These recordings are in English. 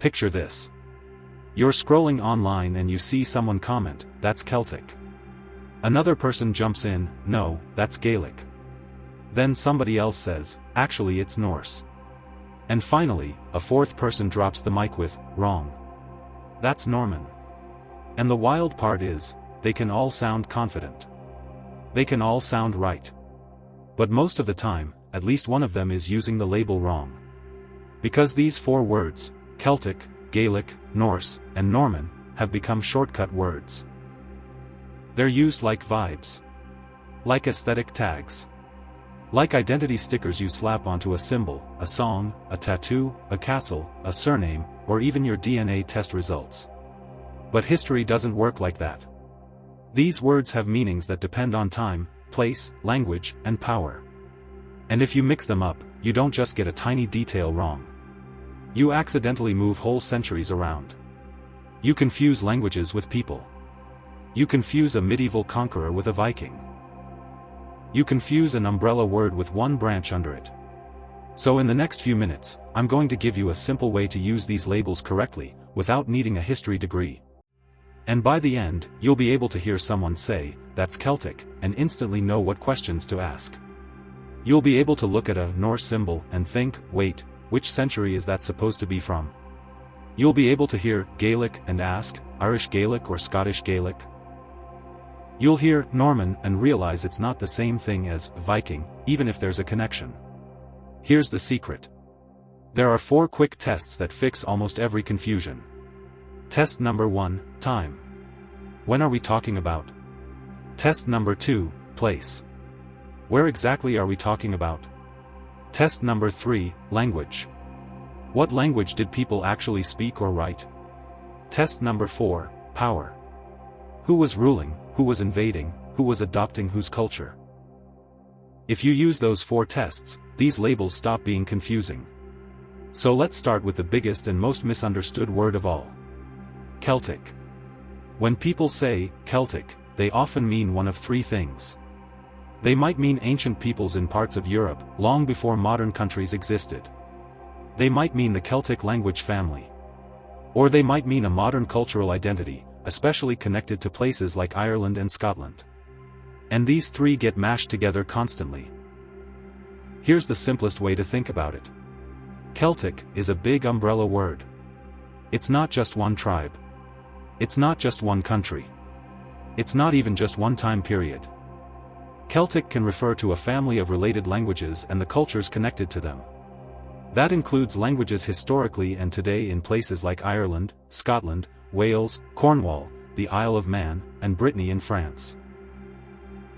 Picture this. You're scrolling online and you see someone comment, "That's Celtic." Another person jumps in, "No, that's Gaelic." Then somebody else says, "Actually it's Norse." And finally, a fourth person drops the mic with, "Wrong. That's Norman." And the wild part is, they can all sound confident. They can all sound right. But most of the time, at least one of them is using the label wrong. Because these four words, Celtic, Gaelic, Norse, and Norman, have become shortcut words. They're used like vibes. Like aesthetic tags. Like identity stickers you slap onto a symbol, a song, a tattoo, a castle, a surname, or even your DNA test results. But history doesn't work like that. These words have meanings that depend on time, place, language, and power. And if you mix them up, you don't just get a tiny detail wrong. You accidentally move whole centuries around. You confuse languages with people. You confuse a medieval conqueror with a Viking. You confuse an umbrella word with one branch under it. So in the next few minutes, I'm going to give you a simple way to use these labels correctly, without needing a history degree. And by the end, you'll be able to hear someone say, "That's Celtic," and instantly know what questions to ask. You'll be able to look at a Norse symbol and think, "Wait, which century is that supposed to be from?" You'll be able to hear Gaelic and ask, "Irish Gaelic or Scottish Gaelic?" You'll hear Norman and realize it's not the same thing as Viking, even if there's a connection. Here's the secret. There are 4 quick tests that fix almost every confusion. Test number 1, time. When are we talking about? Test number 2, place. Where exactly are we talking about? Test number 3, language. What language did people actually speak or write? Test number 4, power. Who was ruling, who was invading, who was adopting whose culture? If you use those 4 tests, these labels stop being confusing. So let's start with the biggest and most misunderstood word of all. Celtic. When people say Celtic, they often mean one of 3 things. They might mean ancient peoples in parts of Europe, long before modern countries existed. They might mean the Celtic language family. Or they might mean a modern cultural identity, especially connected to places like Ireland and Scotland. And these 3 get mashed together constantly. Here's the simplest way to think about it. Celtic is a big umbrella word. It's not just one tribe. It's not just one country. It's not even just one time period. Celtic can refer to a family of related languages and the cultures connected to them. That includes languages historically and today in places like Ireland, Scotland, Wales, Cornwall, the Isle of Man, and Brittany in France.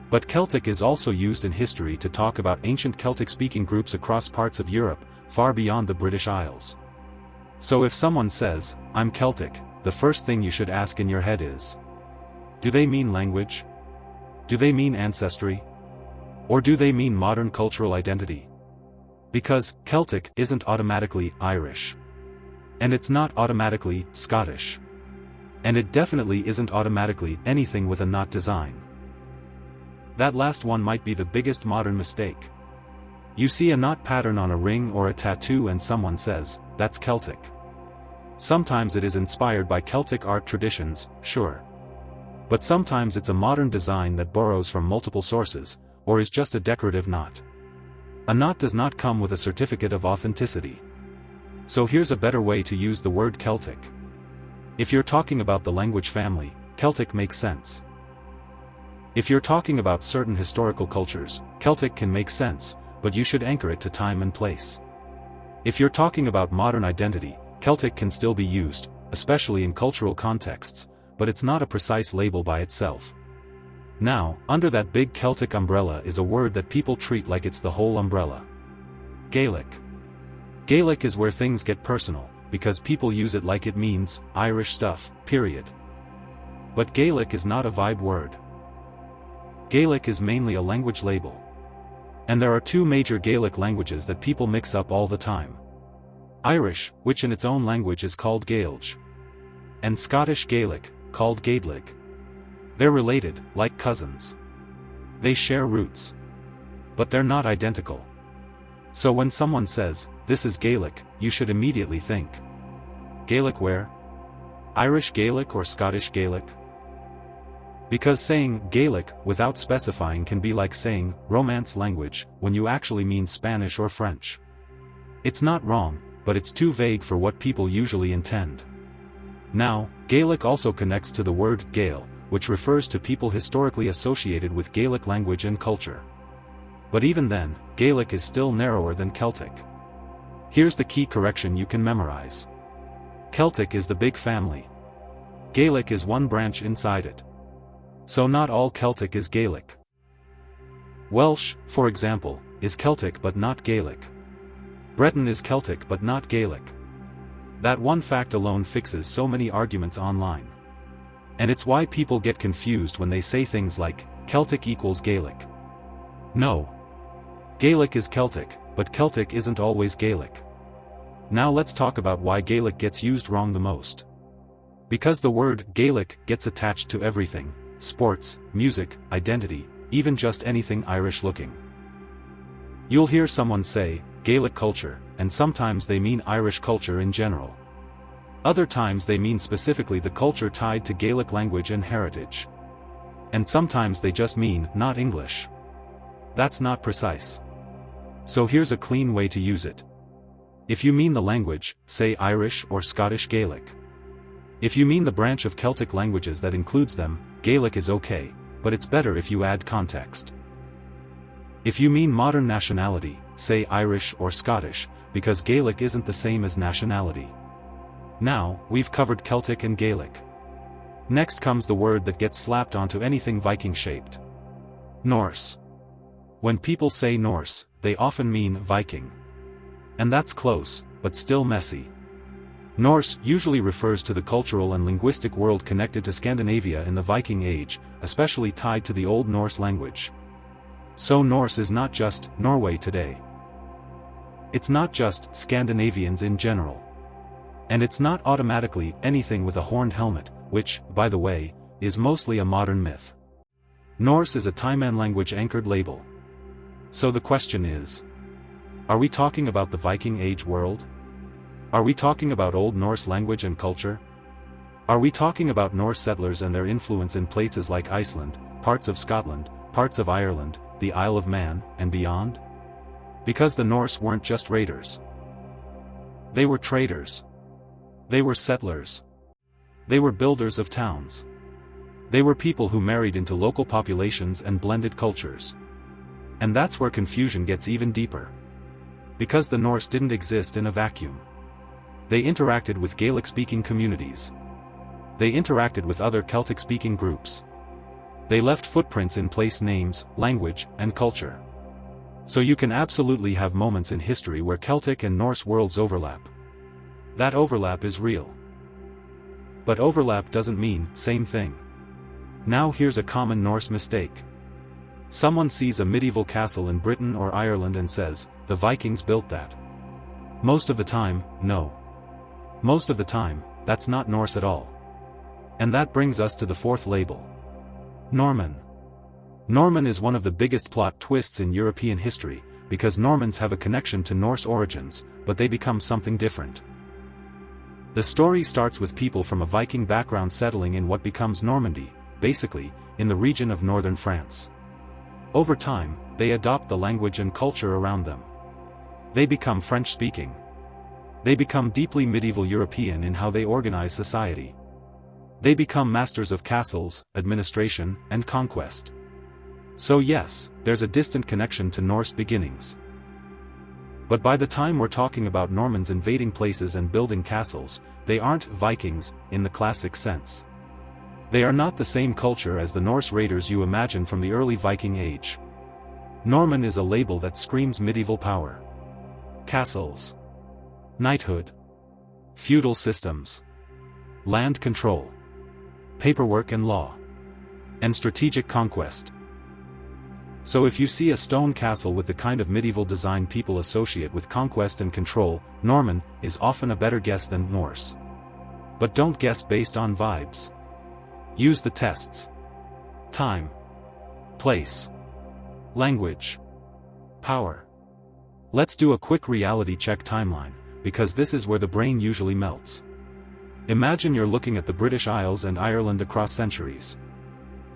But Celtic is also used in history to talk about ancient Celtic-speaking groups across parts of Europe, far beyond the British Isles. So if someone says, "I'm Celtic," the first thing you should ask in your head is, do they mean language? Do they mean ancestry? Or do they mean modern cultural identity? Because Celtic isn't automatically Irish. And it's not automatically Scottish. And it definitely isn't automatically anything with a knot design. That last one might be the biggest modern mistake. You see a knot pattern on a ring or a tattoo and someone says, "That's Celtic." Sometimes it is inspired by Celtic art traditions, sure. But sometimes it's a modern design that borrows from multiple sources, or is just a decorative knot. A knot does not come with a certificate of authenticity. So here's a better way to use the word Celtic. If you're talking about the language family, Celtic makes sense. If you're talking about certain historical cultures, Celtic can make sense, but you should anchor it to time and place. If you're talking about modern identity, Celtic can still be used, especially in cultural contexts, but it's not a precise label by itself. Now, under that big Celtic umbrella is a word that people treat like it's the whole umbrella. Gaelic. Gaelic is where things get personal, because people use it like it means Irish stuff, period. But Gaelic is not a vibe word. Gaelic is mainly a language label. And there are 2 major Gaelic languages that people mix up all the time. Irish, which in its own language is called Gaelge. And Scottish Gaelic, called Gaelic. They're related, like cousins. They share roots. But they're not identical. So when someone says, "This is Gaelic," you should immediately think, Gaelic where? Irish Gaelic or Scottish Gaelic? Because saying Gaelic without specifying can be like saying Romance language when you actually mean Spanish or French. It's not wrong, but it's too vague for what people usually intend. Now, Gaelic also connects to the word Gael, which refers to people historically associated with Gaelic language and culture. But even then, Gaelic is still narrower than Celtic. Here's the key correction you can memorize. Celtic is the big family. Gaelic is one branch inside it. So not all Celtic is Gaelic. Welsh, for example, is Celtic but not Gaelic. Breton is Celtic but not Gaelic. That one fact alone fixes so many arguments online. And it's why people get confused when they say things like, Celtic equals Gaelic. No. Gaelic is Celtic, but Celtic isn't always Gaelic. Now let's talk about why Gaelic gets used wrong the most. Because the word Gaelic gets attached to everything: sports, music, identity, even just anything Irish looking. You'll hear someone say, Gaelic culture, and sometimes they mean Irish culture in general. Other times they mean specifically the culture tied to Gaelic language and heritage. And sometimes they just mean not English. That's not precise. So here's a clean way to use it. If you mean the language, say Irish or Scottish Gaelic. If you mean the branch of Celtic languages that includes them, Gaelic is okay, but it's better if you add context. If you mean modern nationality, say Irish or Scottish, because Gaelic isn't the same as nationality. Now, we've covered Celtic and Gaelic. Next comes the word that gets slapped onto anything Viking-shaped. Norse. When people say Norse, they often mean Viking. And that's close, but still messy. Norse usually refers to the cultural and linguistic world connected to Scandinavia in the Viking Age, especially tied to the Old Norse language. So Norse is not just Norway today. It's not just Scandinavians in general. And it's not automatically anything with a horned helmet, which, by the way, is mostly a modern myth. Norse is a time-and language-anchored label. So the question is, are we talking about the Viking Age world? Are we talking about Old Norse language and culture? Are we talking about Norse settlers and their influence in places like Iceland, parts of Scotland, parts of Ireland, the Isle of Man, and beyond? Because the Norse weren't just raiders. They were traders. They were settlers. They were builders of towns. They were people who married into local populations and blended cultures. And that's where confusion gets even deeper. Because the Norse didn't exist in a vacuum. They interacted with Gaelic-speaking communities. They interacted with other Celtic-speaking groups. They left footprints in place names, language, and culture. So you can absolutely have moments in history where Celtic and Norse worlds overlap. That overlap is real. But overlap doesn't mean same thing. Now here's a common Norse mistake. Someone sees a medieval castle in Britain or Ireland and says, the Vikings built that. Most of the time, no. Most of the time, that's not Norse at all. And that brings us to the fourth label. Norman. Norman is one of the biggest plot twists in European history, because Normans have a connection to Norse origins, but they become something different. The story starts with people from a Viking background settling in what becomes Normandy, basically, in the region of northern France. Over time, they adopt the language and culture around them. They become French-speaking. They become deeply medieval European in how they organize society. They become masters of castles, administration, and conquest. So yes, there's a distant connection to Norse beginnings. But by the time we're talking about Normans invading places and building castles, they aren't Vikings, in the classic sense. They are not the same culture as the Norse raiders you imagine from the early Viking Age. Norman is a label that screams medieval power. Castles. Knighthood. Feudal systems. Land control. Paperwork and law. And strategic conquest. So if you see a stone castle with the kind of medieval design people associate with conquest and control, Norman is often a better guess than Norse. But don't guess based on vibes. Use the tests. Time. Place. Language. Power. Let's do a quick reality check timeline, because this is where the brain usually melts. Imagine you're looking at the British Isles and Ireland across centuries.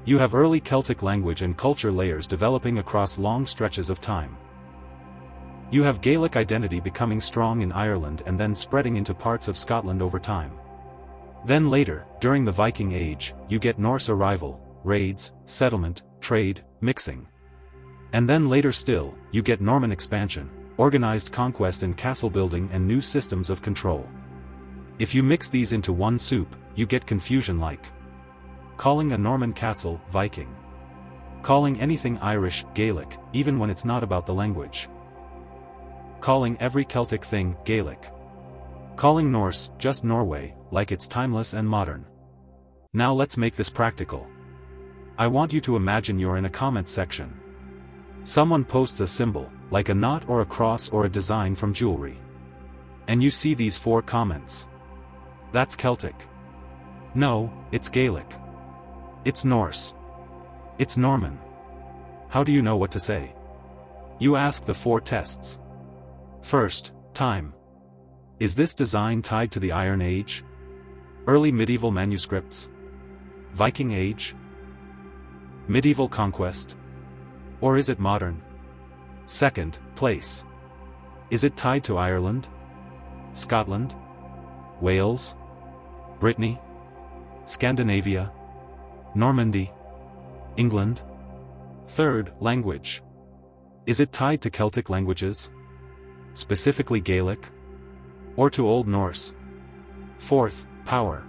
You have early Celtic language and culture layers developing across long stretches of time. You have Gaelic identity becoming strong in Ireland and then spreading into parts of Scotland over time. Then later, during the Viking Age, you get Norse arrival, raids, settlement, trade, mixing. And then later still, you get Norman expansion, organized conquest and castle building and new systems of control. If you mix these into one soup, you get confusion like calling a Norman castle, Viking. Calling anything Irish, Gaelic, even when it's not about the language. Calling every Celtic thing, Gaelic. Calling Norse, just Norway, like it's timeless and modern. Now let's make this practical. I want you to imagine you're in a comment section. Someone posts a symbol, like a knot or a cross or a design from jewelry. And you see these 4 comments. That's Celtic. No, it's Gaelic. It's Norse. It's Norman. How do you know what to say? You ask the 4 tests. First, time. Is this design tied to the Iron Age? Early medieval manuscripts? Viking Age? Medieval conquest? Or is it modern? Second, place. Is it tied to Ireland? Scotland? Wales? Brittany? Scandinavia? Normandy? England? Third, language. Is it tied to Celtic languages? Specifically Gaelic? Or to Old Norse? Fourth, power.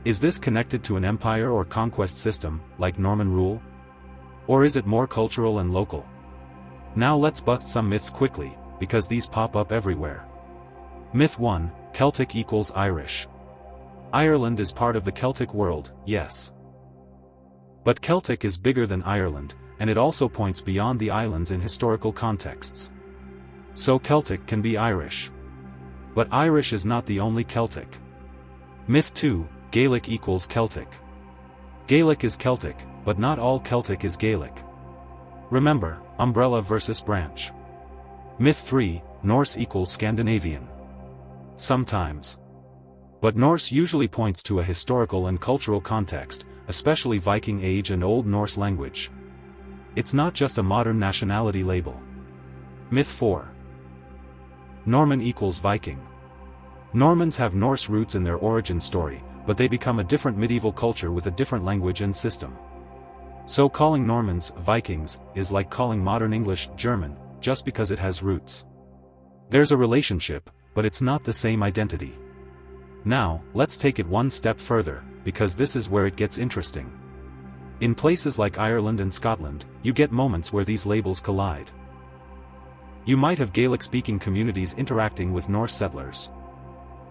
Is this connected to an empire or conquest system, like Norman rule? Or is it more cultural and local? Now let's bust some myths quickly, because these pop up everywhere. Myth 1, Celtic equals Irish. Ireland is part of the Celtic world, yes. But Celtic is bigger than Ireland, and it also points beyond the islands in historical contexts. So Celtic can be Irish. But Irish is not the only Celtic. Myth 2, Gaelic equals Celtic. Gaelic is Celtic, but not all Celtic is Gaelic. Remember, umbrella versus branch. Myth 3, Norse equals Scandinavian. Sometimes. But Norse usually points to a historical and cultural context, especially Viking Age and Old Norse language. It's not just a modern nationality label. Myth 4. Norman equals Viking. Normans have Norse roots in their origin story, but they become a different medieval culture with a different language and system. So calling Normans Vikings is like calling modern English German, just because it has roots. There's a relationship, but it's not the same identity. Now, let's take it one step further, because this is where it gets interesting. In places like Ireland and Scotland, you get moments where these labels collide. You might have Gaelic-speaking communities interacting with Norse settlers.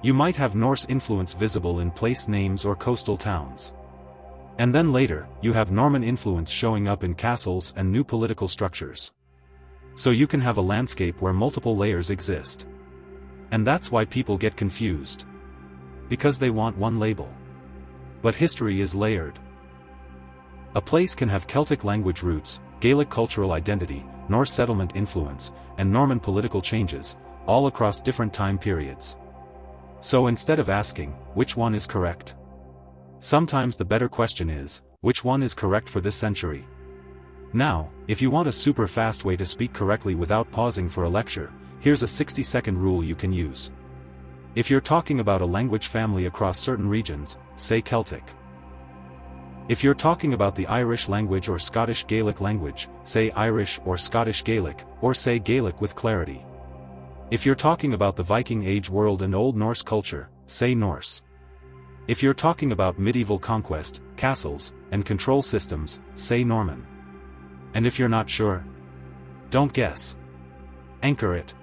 You might have Norse influence visible in place names or coastal towns. And then later, you have Norman influence showing up in castles and new political structures. So you can have a landscape where multiple layers exist. And that's why people get confused. Because they want one label. But history is layered. A place can have Celtic language roots, Gaelic cultural identity, Norse settlement influence, and Norman political changes, all across different time periods. So instead of asking, which one is correct? Sometimes the better question is, which one is correct for this century? Now, if you want a super fast way to speak correctly without pausing for a lecture, here's a 60-second rule you can use. If you're talking about a language family across certain regions, say Celtic. If you're talking about the Irish language or Scottish Gaelic language, say Irish or Scottish Gaelic, or say Gaelic with clarity. If you're talking about the Viking Age world and Old Norse culture, say Norse. If you're talking about medieval conquest, castles, and control systems, say Norman. And if you're not sure, don't guess. Anchor it.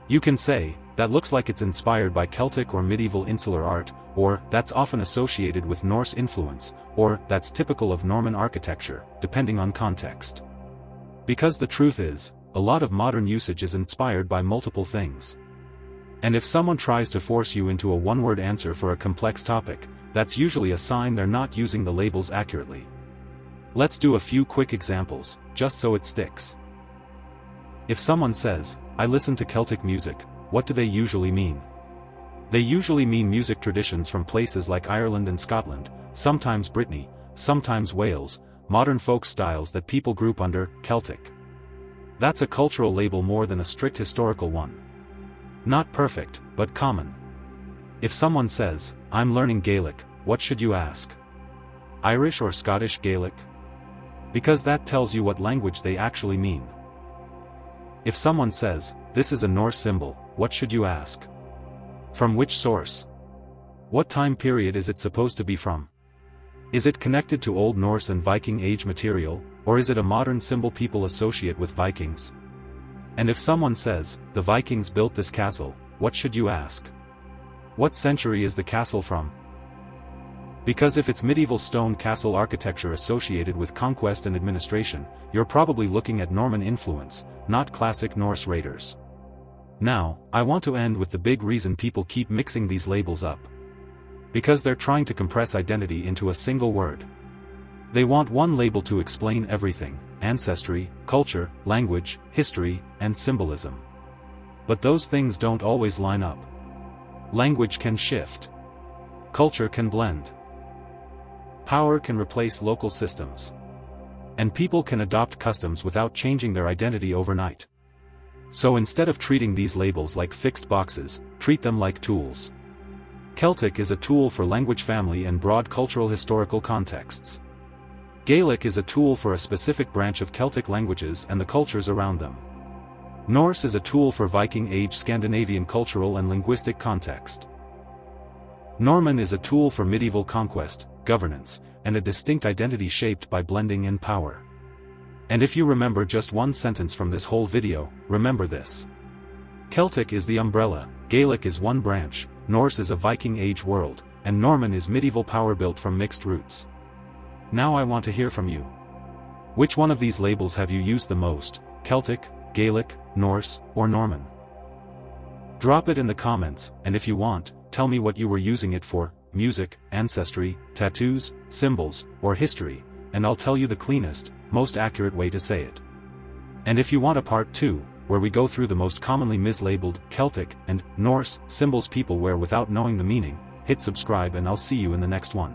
You can say, that looks like it's inspired by Celtic or medieval insular art, or that's often associated with Norse influence, or that's typical of Norman architecture, depending on context. Because the truth is, a lot of modern usage is inspired by multiple things. And if someone tries to force you into a one-word answer for a complex topic, that's usually a sign they're not using the labels accurately. Let's do a few quick examples, just so it sticks. If someone says, I listen to Celtic music, what do they usually mean? They usually mean music traditions from places like Ireland and Scotland, sometimes Brittany, sometimes Wales, modern folk styles that people group under Celtic. That's a cultural label more than a strict historical one. Not perfect, but common. If someone says, "I'm learning Gaelic," what should you ask? Irish or Scottish Gaelic? Because that tells you what language they actually mean. If someone says, "This is a Norse symbol," what should you ask? From which source? What time period is it supposed to be from? Is it connected to Old Norse and Viking Age material, or is it a modern symbol people associate with Vikings? And if someone says, "The Vikings built this castle," what should you ask? What century is the castle from? Because if it's medieval stone castle architecture associated with conquest and administration, you're probably looking at Norman influence, not classic Norse raiders. Now, I want to end with the big reason people keep mixing these labels up. Because they're trying to compress identity into a single word. They want one label to explain everything: ancestry, culture, language, history, and symbolism. But those things don't always line up. Language can shift. Culture can blend. Power can replace local systems. And people can adopt customs without changing their identity overnight. So instead of treating these labels like fixed boxes, treat them like tools. Celtic is a tool for language family and broad cultural historical contexts. Gaelic is a tool for a specific branch of Celtic languages and the cultures around them. Norse is a tool for Viking Age Scandinavian cultural and linguistic context. Norman is a tool for medieval conquest, governance, and a distinct identity shaped by blending and power. And if you remember just one sentence from this whole video, remember this. Celtic is the umbrella, Gaelic is one branch, Norse is a Viking Age world, and Norman is medieval power built from mixed roots. Now I want to hear from you. Which one of these labels have you used the most, Celtic, Gaelic, Norse, or Norman? Drop it in the comments, and if you want, tell me what you were using it for: music, ancestry, tattoos, symbols, or history, and I'll tell you the cleanest, most accurate way to say it. And if you want a part 2, where we go through the most commonly mislabeled Celtic and Norse symbols people wear without knowing the meaning, hit subscribe and I'll see you in the next one.